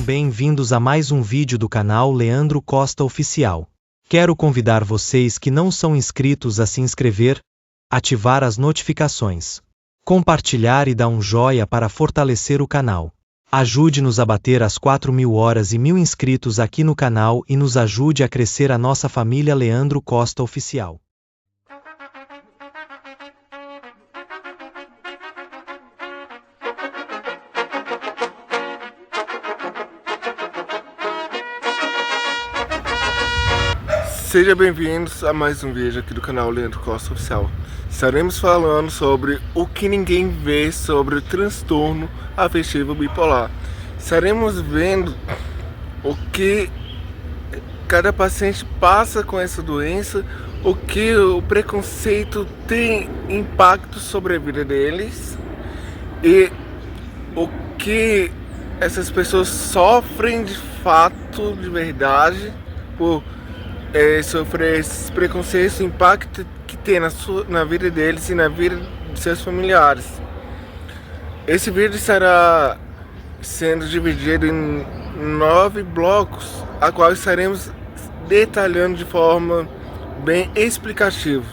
bem-vindos a mais um vídeo do canal Leandro Costa Oficial. Quero convidar vocês que não são inscritos a se inscrever, ativar as notificações, compartilhar e dar um joinha para fortalecer o canal. Ajude-nos a bater as 4.000 horas e 1.000 inscritos aqui no canal e nos ajude a crescer a nossa família Leandro Costa Oficial. Sejam bem-vindos a mais um vídeo aqui do canal Leandro Costa Oficial. Estaremos falando sobre o que ninguém vê sobre o transtorno afetivo bipolar. Estaremos vendo o que cada paciente passa com essa doença, o que o preconceito tem impacto sobre a vida deles e o que essas pessoas sofrem de fato, de verdade, por sofrer esses preconceitos, o impacto que tem na vida deles e na vida de seus familiares. Esse vídeo estará sendo dividido em 9 blocos, a qual estaremos detalhando de forma bem explicativa.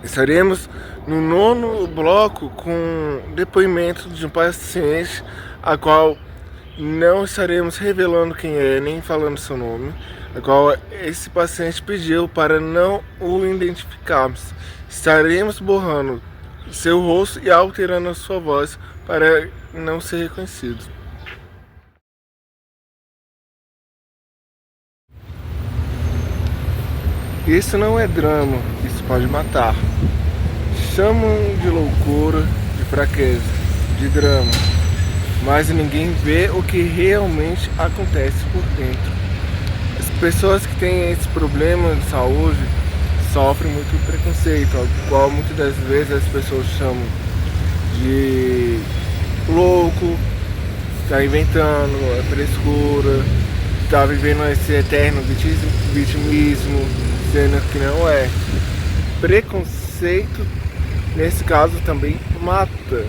Estaremos no 9º bloco com depoimento de um paciente, a qual não estaremos revelando quem é, nem falando seu nome, a qual esse paciente pediu para não o identificarmos. Estaremos borrando seu rosto e alterando a sua voz para não ser reconhecido. Isso não é drama, isso pode matar. Chamam de loucura, de fraqueza, de drama, mas ninguém vê o que realmente acontece por dentro. As pessoas que têm esse problema de saúde sofrem muito preconceito, ao qual muitas das vezes as pessoas chamam de louco, está inventando, é frescura, está vivendo esse eterno vitimismo, sendo que não é. Preconceito, nesse caso, também mata.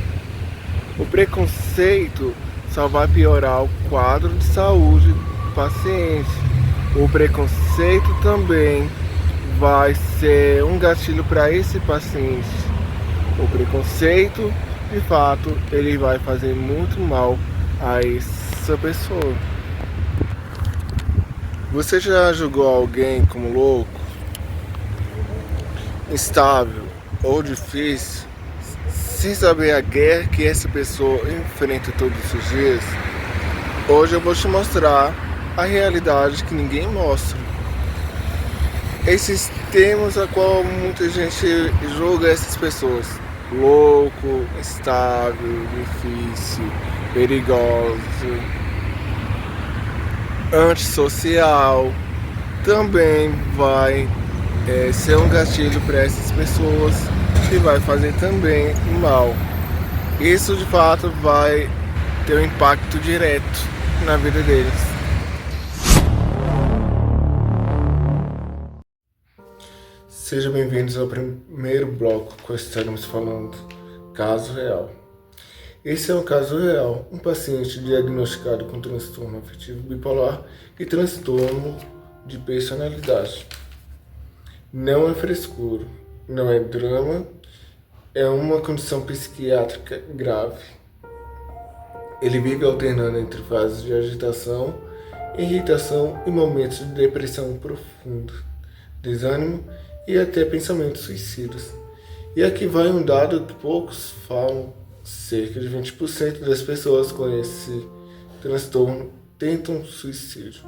O preconceito só vai piorar o quadro de saúde do paciente. O preconceito também vai ser um gatilho para esse paciente. O preconceito, de fato, ele vai fazer muito mal a essa pessoa. Você já julgou alguém como louco, instável ou difícil, sem saber a guerra que essa pessoa enfrenta todos os dias? Hoje eu vou te mostrar a realidade que ninguém mostra. Esses termos a qual muita gente julga essas pessoas: louco, instável, difícil, perigoso, antissocial, também vai ser um gatilho para essas pessoas e vai fazer também mal. Isso de fato vai ter um impacto direto na vida deles. Sejam bem-vindos ao primeiro bloco que estaremos falando caso real. Esse é um caso real, um paciente diagnosticado com transtorno afetivo bipolar e transtorno de personalidade. Não é frescura, não é drama, é uma condição psiquiátrica grave. Ele vive alternando entre fases de agitação, irritação e momentos de depressão profunda, desânimo e até pensamentos suicidas. E aqui vai um dado que poucos falam: cerca de 20% das pessoas com esse transtorno tentam suicídio.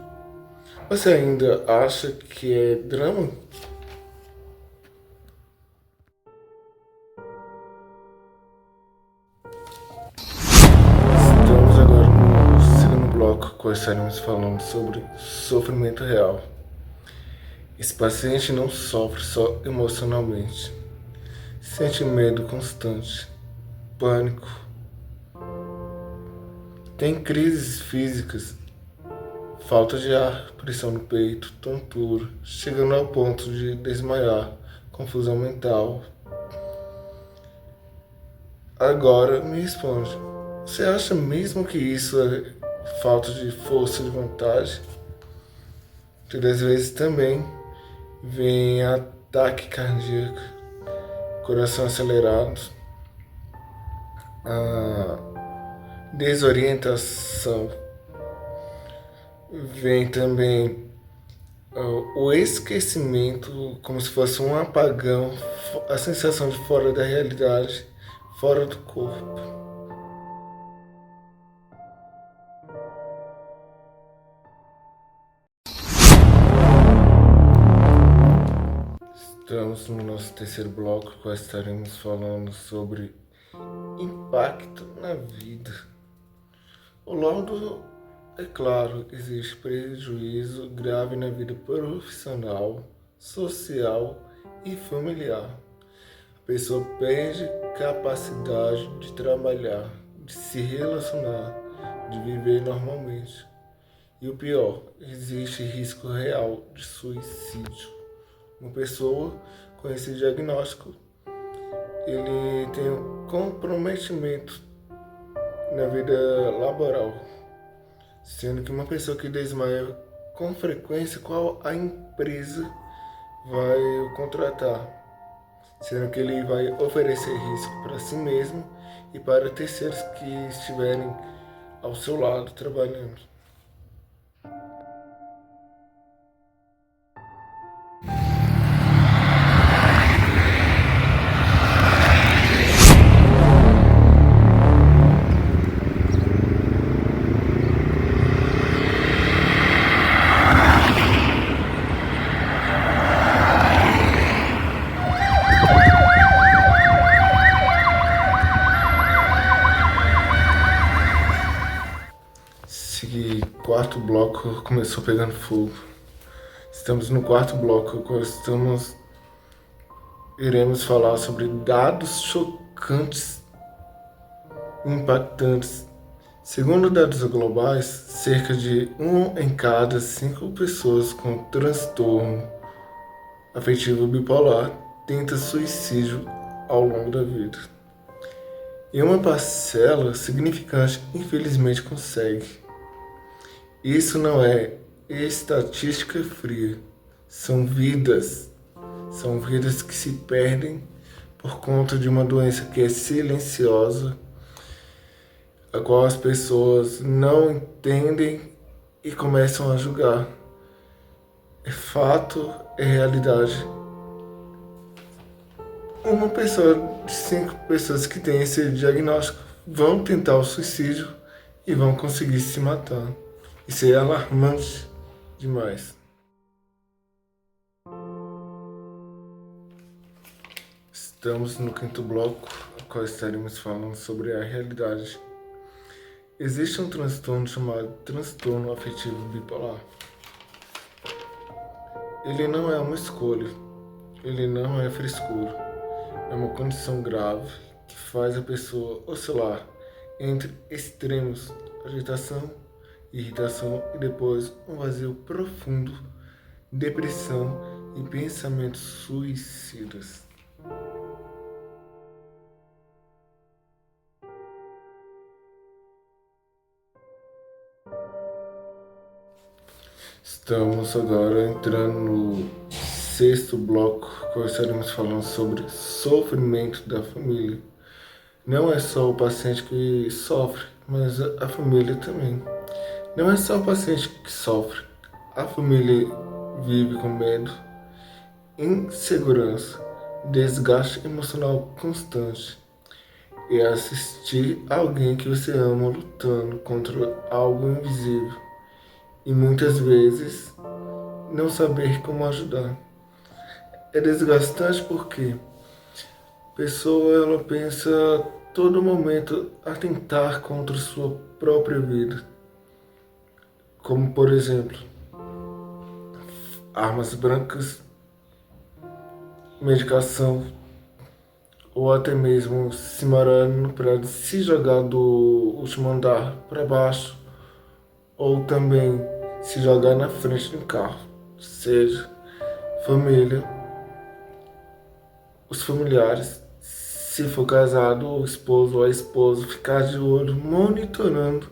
Você ainda acha que é drama? Estamos agora no segundo bloco, quando estaremos falando sobre sofrimento real. Esse paciente não sofre só emocionalmente, sente medo constante, pânico, tem crises físicas, falta de ar, pressão no peito, tontura, chegando ao ponto de desmaiar, confusão mental. Agora me responde: você acha mesmo que isso é falta de força de vontade. Muitas vezes também vem ataque cardíaco, coração acelerado, a desorientação. Vem também o esquecimento, como se fosse um apagão, a sensação de fora da realidade, fora do corpo. Estamos no nosso terceiro bloco, qual estaremos falando sobre impacto na vida. O laudo é claro, existe prejuízo grave na vida profissional, social e familiar. A pessoa perde capacidade de trabalhar, de se relacionar, de viver normalmente. E o pior, existe risco real de suicídio. Uma pessoa com esse diagnóstico, ele tem um comprometimento na vida laboral, sendo que uma pessoa que desmaia com frequência, qual a empresa vai o contratar, sendo que ele vai oferecer risco para si mesmo e para terceiros que estiverem ao seu lado trabalhando. Esse quarto bloco começou pegando fogo. Estamos no quarto bloco, iremos falar sobre dados chocantes e impactantes. Segundo dados globais, cerca de 1 em cada 5 pessoas com transtorno afetivo bipolar tenta suicídio ao longo da vida. E uma parcela significante, infelizmente, consegue. Isso não é estatística fria, são vidas que se perdem por conta de uma doença que é silenciosa, a qual as pessoas não entendem e começam a julgar. É fato, é realidade. Uma pessoa de 5 pessoas que tem esse diagnóstico vão tentar o suicídio e vão conseguir se matar. Isso é alarmante demais. Estamos no quinto bloco, no qual estaremos falando sobre a realidade. Existe um transtorno chamado transtorno afetivo bipolar. Ele não é uma escolha, ele não é frescura. É uma condição grave que faz a pessoa oscilar entre extremos, agitação, irritação e depois um vazio profundo, depressão e pensamentos suicidas. Estamos agora entrando no sexto bloco, qual estaremos falando sobre sofrimento da família. Não é só o paciente que sofre, mas a família também. Não é só o paciente que sofre, a família vive com medo, insegurança, desgaste emocional constante e assistir alguém que você ama lutando contra algo invisível e muitas vezes não saber como ajudar. É desgastante porque a pessoa ela pensa a todo momento atentar contra sua própria vida. Como, por exemplo, armas brancas, medicação, ou até mesmo se marando no prédio, se jogar do último andar para baixo, ou também se jogar na frente do carro. Seja família, os familiares, se for casado, o esposo ou a esposa, ficar de olho, monitorando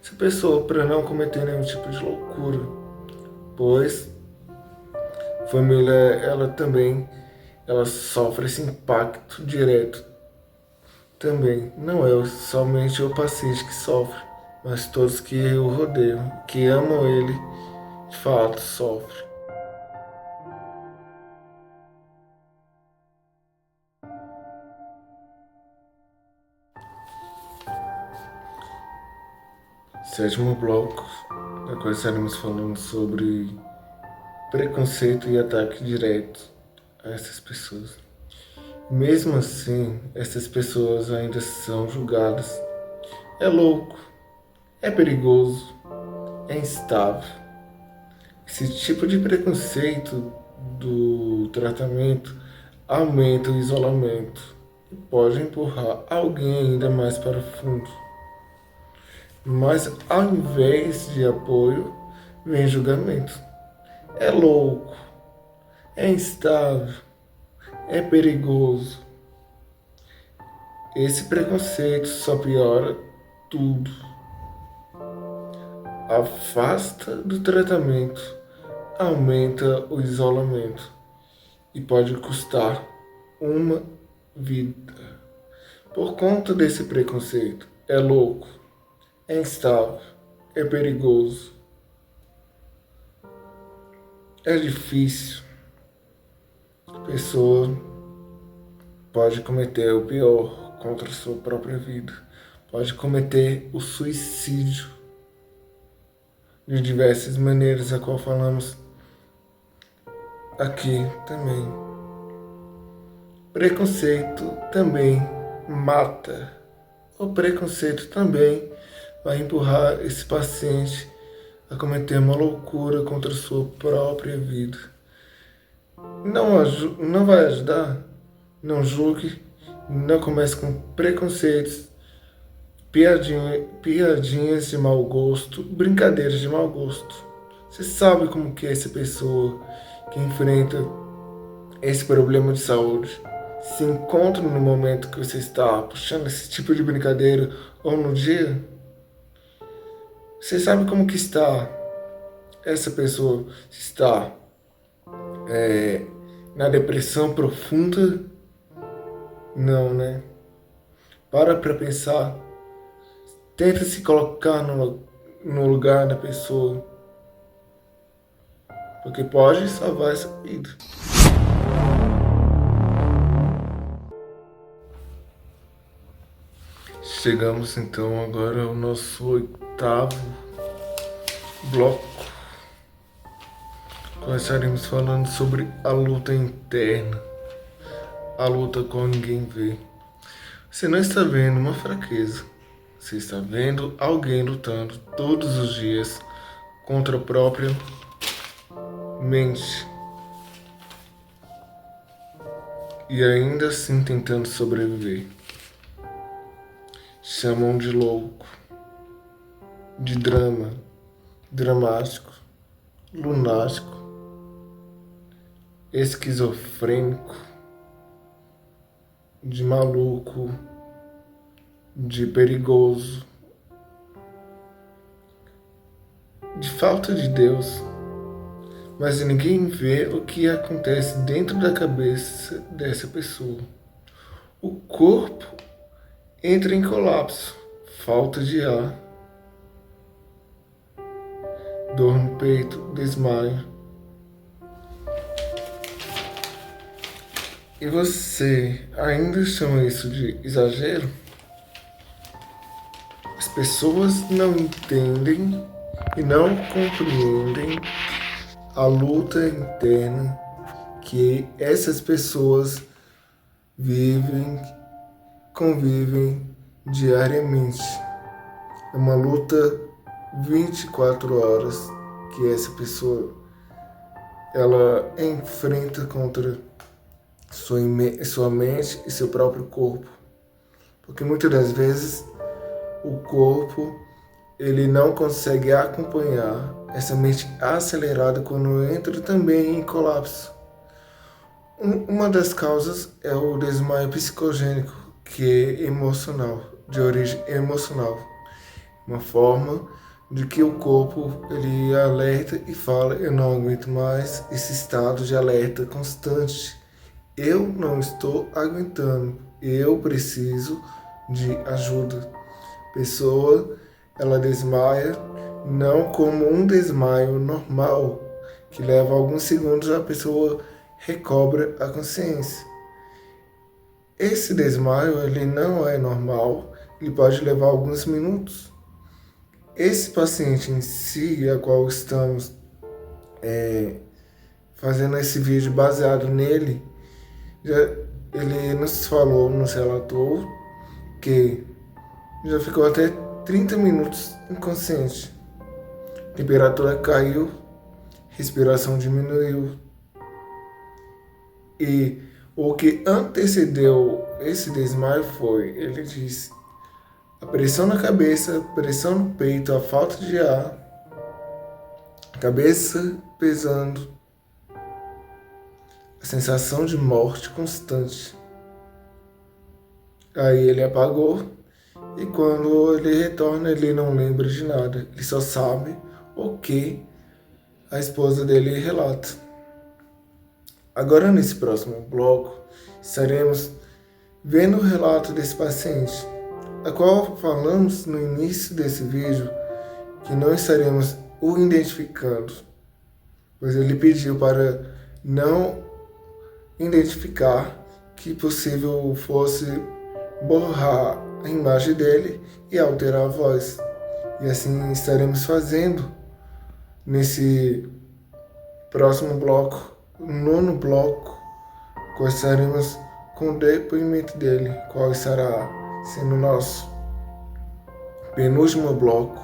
essa pessoa para não cometer nenhum tipo de loucura, pois a família ela sofre esse impacto direto também. Não é somente o paciente que sofre, mas todos que o rodeiam, que amam ele, de fato sofrem. Sétimo bloco, na qual estaremos falando sobre preconceito e ataque direto a essas pessoas. Mesmo assim, essas pessoas ainda são julgadas. É louco, é perigoso, é instável. Esse tipo de preconceito do tratamento aumenta o isolamento e pode empurrar alguém ainda mais para o fundo. Mas ao invés de apoio, vem julgamento. É louco, é instável, é perigoso. Esse preconceito só piora tudo. Afasta do tratamento, aumenta o isolamento e pode custar uma vida. Por conta desse preconceito, é louco, é instável, é perigoso, é difícil. A pessoa pode cometer o pior contra a sua própria vida, pode cometer o suicídio de diversas maneiras, a qual falamos aqui também. Preconceito também mata. O preconceito também vai empurrar esse paciente a cometer uma loucura contra a sua própria vida. Não vai ajudar? Não julgue, não comece com preconceitos, piadinhas de mau gosto, brincadeiras de mau gosto. Você sabe como que é essa pessoa que enfrenta esse problema de saúde se encontra no momento que você está puxando esse tipo de brincadeira ou no dia? Você sabe como que está essa pessoa? Está na depressão profunda? Não, né? Para pensar. Tenta se colocar no lugar da pessoa. Porque pode salvar essa vida. Chegamos então agora ao nosso 8º bloco. Começaremos falando sobre a luta interna, a luta com ninguém vê. Você não está vendo uma fraqueza, você está vendo alguém lutando todos os dias contra a própria mente e ainda assim tentando sobreviver. Chamam de louco, de dramático, lunático, esquizofrênico, de maluco, de perigoso, de falta de Deus. Mas ninguém vê o que acontece dentro da cabeça dessa pessoa. O corpo entra em colapso, falta de ar, dor no peito, desmaio. E você ainda chama isso de exagero? As pessoas não entendem e não compreendem a luta interna que essas pessoas convivem diariamente. É uma luta 24 horas que essa pessoa ela enfrenta contra sua mente e seu próprio corpo. Porque muitas das vezes o corpo ele não consegue acompanhar essa mente acelerada quando entra também em colapso. Uma das causas é o desmaio psicogênico, que é emocional, de origem emocional. uma forma de que o corpo ele alerta e fala: eu não aguento mais esse estado de alerta constante, eu não estou aguentando, eu preciso de ajuda. A pessoa ela desmaia não como um desmaio normal, que leva alguns segundos a pessoa recobra a consciência. Esse desmaio ele não é normal, ele pode levar alguns minutos. Esse paciente em si, a qual estamos fazendo esse vídeo baseado nele, ele nos falou, nos relatou que já ficou até 30 minutos inconsciente. Temperatura caiu, respiração diminuiu. E o que antecedeu esse desmaio foi, ele disse, a pressão na cabeça, pressão no peito, a falta de ar, a cabeça pesando, a sensação de morte constante. Aí ele apagou e quando ele retorna ele não lembra de nada, ele só sabe o que a esposa dele relata. Agora nesse próximo bloco estaremos vendo o relato desse paciente, a qual falamos no início desse vídeo que não estaremos o identificando, pois ele pediu para não identificar, que possível fosse borrar a imagem dele e alterar a voz. E assim estaremos fazendo nesse próximo bloco, nono bloco, qual estaremos com o depoimento dele, qual estará sendo o nosso penúltimo bloco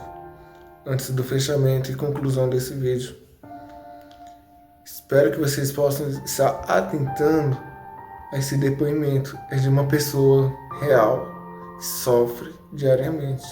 antes do fechamento e conclusão desse vídeo. Espero que vocês possam estar atentando a esse depoimento. É de uma pessoa real que sofre diariamente.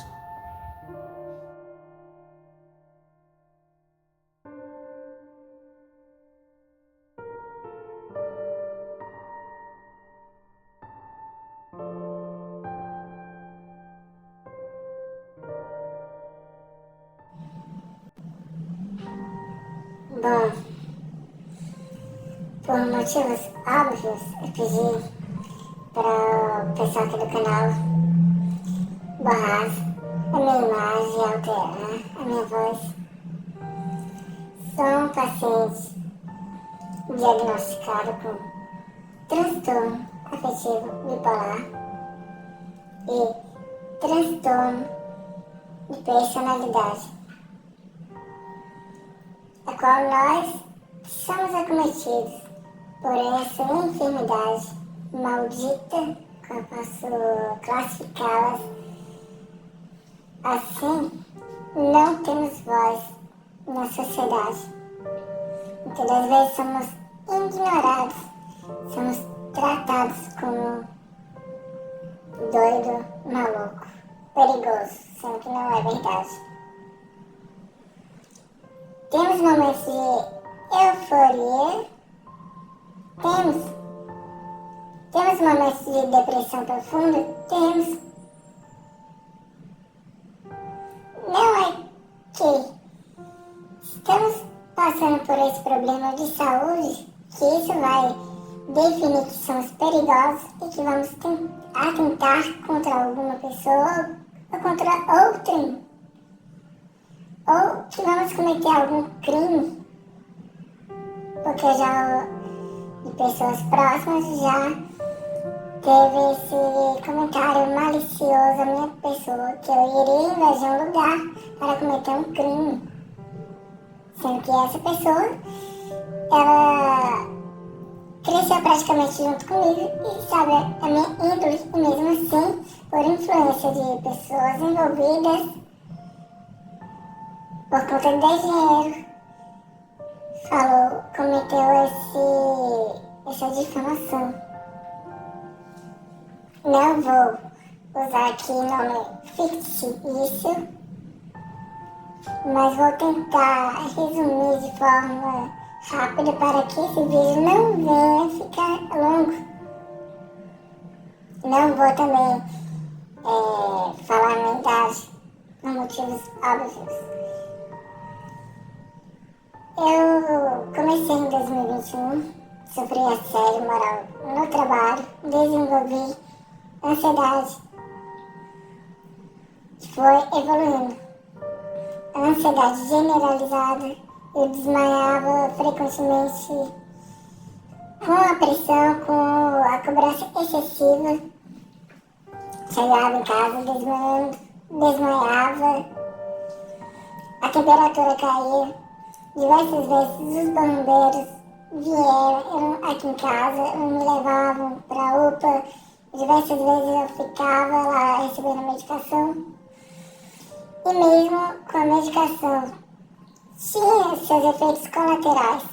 Bom, por motivos óbvios, eu pedi para o pessoal aqui do canal borrar a minha imagem e alterar a minha voz. Sou um paciente diagnosticado com transtorno afetivo bipolar e transtorno de personalidade, a qual nós somos acometidos por essa enfermidade maldita, que eu posso classificá-las assim. Não temos voz na sociedade. Muitas das vezes somos ignorados, somos tratados como doido, maluco, perigoso, sendo que não é verdade. Temos momentos de euforia, temos momentos de depressão profunda, temos. Não é que estamos passando por esse problema de saúde que isso vai definir que somos perigosos e que vamos atentar contra alguma pessoa ou contra outra, ou que vamos cometer algum crime, porque já de pessoas próximas já teve esse comentário malicioso à minha pessoa, que eu iria invadir um lugar para cometer um crime, sendo que essa pessoa, ela cresceu praticamente junto comigo e sabe a minha índole, e mesmo assim, por influência de pessoas envolvidas, por conta de dinheiro, cometeu essa difamação. Não vou usar aqui nome fictício, mas vou tentar resumir de forma rápida para que esse vídeo não venha ficar longo. Não vou também falar a minha idade, por motivos óbvios. Eu comecei em 2021, sofri assédio moral no trabalho, desenvolvi ansiedade, foi evoluindo. A ansiedade generalizada, eu desmaiava frequentemente com a pressão, com a cobrança excessiva. Chegava em casa desmaiando, desmaiava, a temperatura caía. Diversas vezes os bombeiros vieram aqui em casa, me levavam para a UPA. Diversas vezes eu ficava lá recebendo medicação. E mesmo com a medicação, tinha seus efeitos colaterais.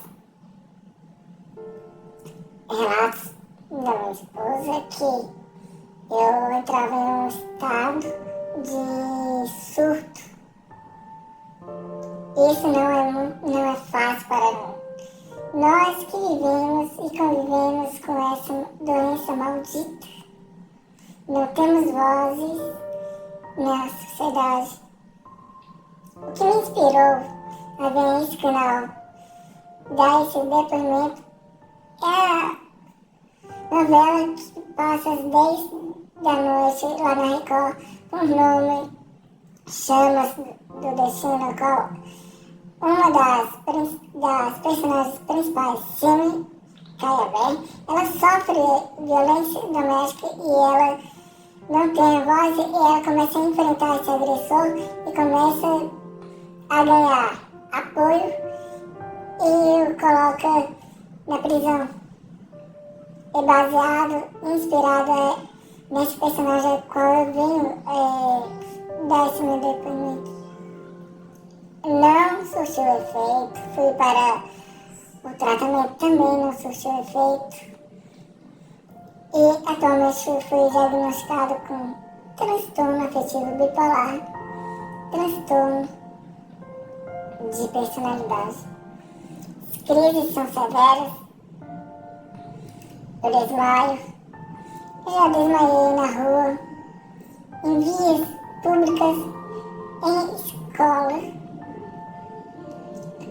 Relatos da minha esposa que eu entrava em um estado de surto. Isso não é fácil para mim. Nós que vivemos e convivemos com essa doença maldita, não temos vozes na sociedade. O que me inspirou a ver esse canal dar esse depoimento é a novela que passa às 10 da noite lá na Record, por nome Chamas do Destino, qual uma das personagens principais, Simi Kayabé, ela sofre violência doméstica e ela não tem a voz e ela começa a enfrentar esse agressor e começa a ganhar apoio e o coloca na prisão. É baseado, inspirado nesse personagem ao qual eu venho dar esse meu depoimento. Não surtiu efeito, fui para o tratamento, também não surtiu efeito. E atualmente fui diagnosticado com transtorno afetivo bipolar, transtorno de personalidade. As crises são severas, eu desmaio, eu já desmaiei na rua, em vias públicas, em escola,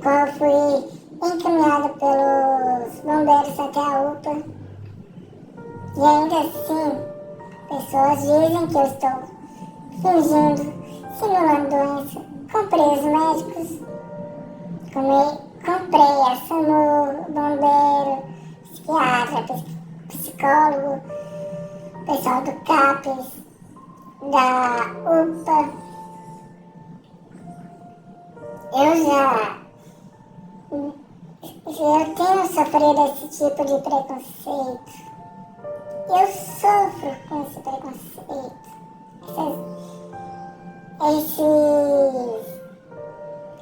qual fui encaminhado pelos bombeiros até a UPA. E ainda assim, pessoas dizem que eu estou fingindo, simulando doença. Comprei os médicos, comprei a SAMU, bombeiro, psiquiatra, psicólogo, pessoal do CAPES, da UPA. Eu tenho sofrido esse tipo de preconceito. Eu sofro com esse preconceito.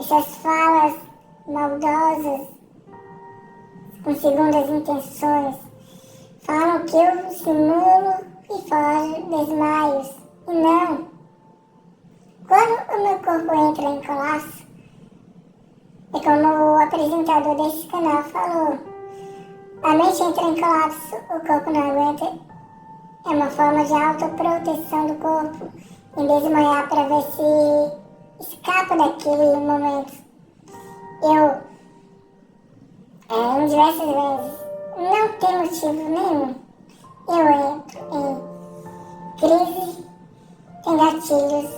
Essas falas maldosas, com segundas intenções, falam que eu simulo e foge desmaios. E não. Quando o meu corpo entra em colapso, é como o apresentador desse canal falou, a mente entra em colapso, o corpo não aguenta. É uma forma de autoproteção do corpo, em desmaiar para ver se escapa daquele momento. Eu, em diversas vezes, não tem motivo nenhum, eu entro em crise, tem gatilhos.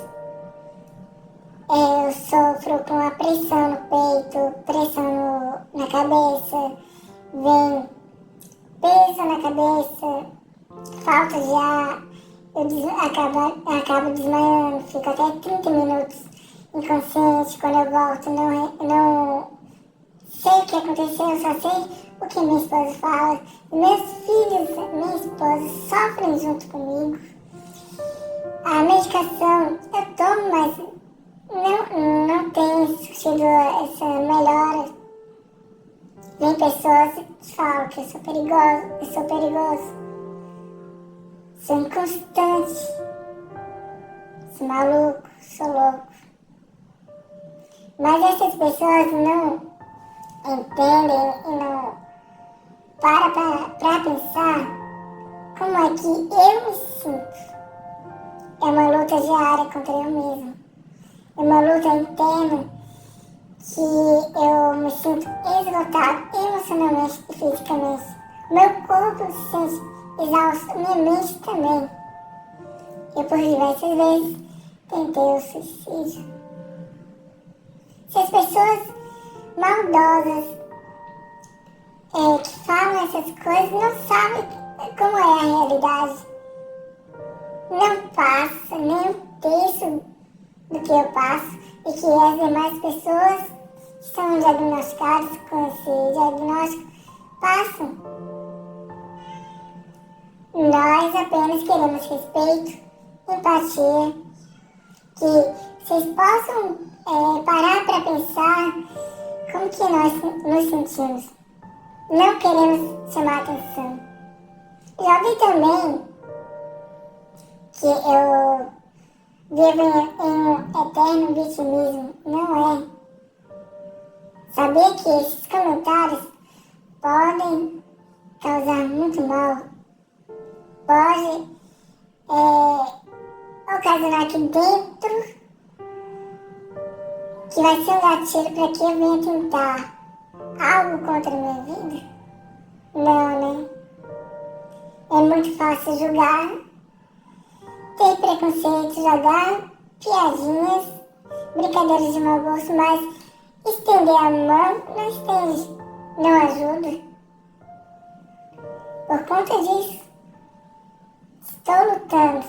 Eu sofro com a pressão no peito, pressão na cabeça, vem peso na cabeça, falta de ar, eu acabo desmaiando, fico até 30 minutos inconsciente. Quando eu volto, não sei o que aconteceu, eu só sei o que minha esposa fala. Meus filhos, minha esposa, sofrem junto comigo. A medicação eu tomo, mas não tem surtido essa melhora. Vem pessoas que falam que eu sou perigoso, sou inconstante, sou maluco, sou louco. Mas essas pessoas não entendem e não param pra pensar como é que eu me sinto. É uma luta diária contra eu mesmo. uma luta interna que eu me sinto esgotado emocionalmente e fisicamente. Meu corpo se sente exausto, minha mente também. Eu por diversas vezes tentei o suicídio. Se as pessoas maldosas que falam essas coisas não sabem como é a realidade. Não passa nem um terço do que eu passo e que as demais pessoas que são diagnosticadas com esse diagnóstico passam. Nós apenas queremos respeito, empatia, que vocês possam parar para pensar como que nós nos sentimos. Não queremos chamar atenção. Já vi também que eu vivo em um eterno vitimismo. Não é. Saber que esses comentários podem causar muito mal. Pode ocasionar aqui dentro que vai ser um gatilho para que eu venha tentar algo contra a minha vida? Não, né? É muito fácil julgar, ter preconceito, jogar piadinhas, brincadeiras de mau gosto, mas estender a mão não estende, não ajuda. Por conta disso, estou lutando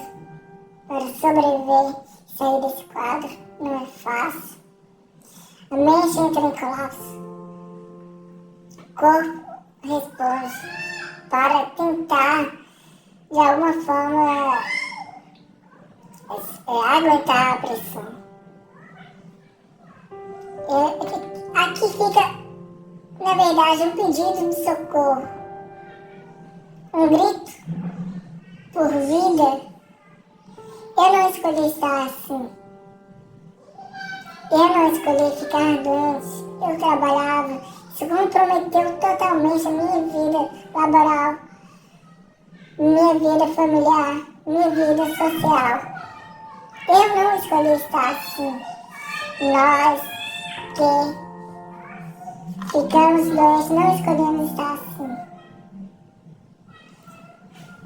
para sobreviver e sair desse quadro. Não é fácil. A mente entra em colapso. O corpo responde para tentar, de alguma forma, aguentar a pressão. Aqui fica, na verdade, um pedido de socorro. Um grito por vida. Eu não escolhi estar assim. Eu não escolhi ficar doente. Eu trabalhava. Isso comprometeu totalmente a minha vida laboral, minha vida familiar, minha vida social. Eu não escolhi estar assim. Nós que ficamos doentes não escolhemos estar assim.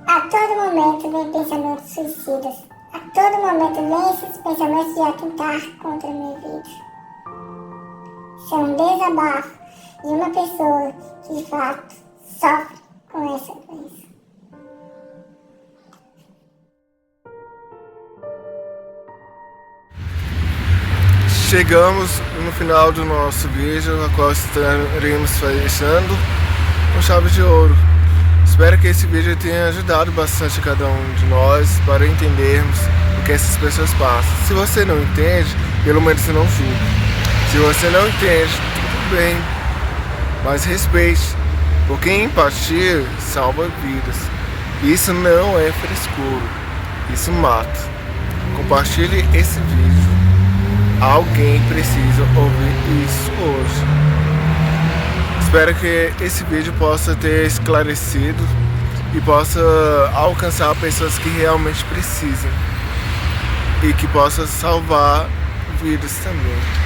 A todo momento vem pensamentos suicidas. A todo momento vem esses pensamentos de atentar contra a minha vida. Isso é um desabafo de uma pessoa que de fato sofre com essa doença. Chegamos no final do nosso vídeo, na qual estaremos fechando com chave de ouro. Espero que esse vídeo tenha ajudado bastante cada um de nós para entendermos o que essas pessoas passam. Se você não entende, pelo menos você não julga. Se você não entende, tudo bem, mas respeite, porque empatia salva vidas. Isso não é frescura, isso mata. Compartilhe esse vídeo. Alguém precisa ouvir isso hoje. Espero que esse vídeo possa ter esclarecido e possa alcançar pessoas que realmente precisam e que possa salvar vidas também.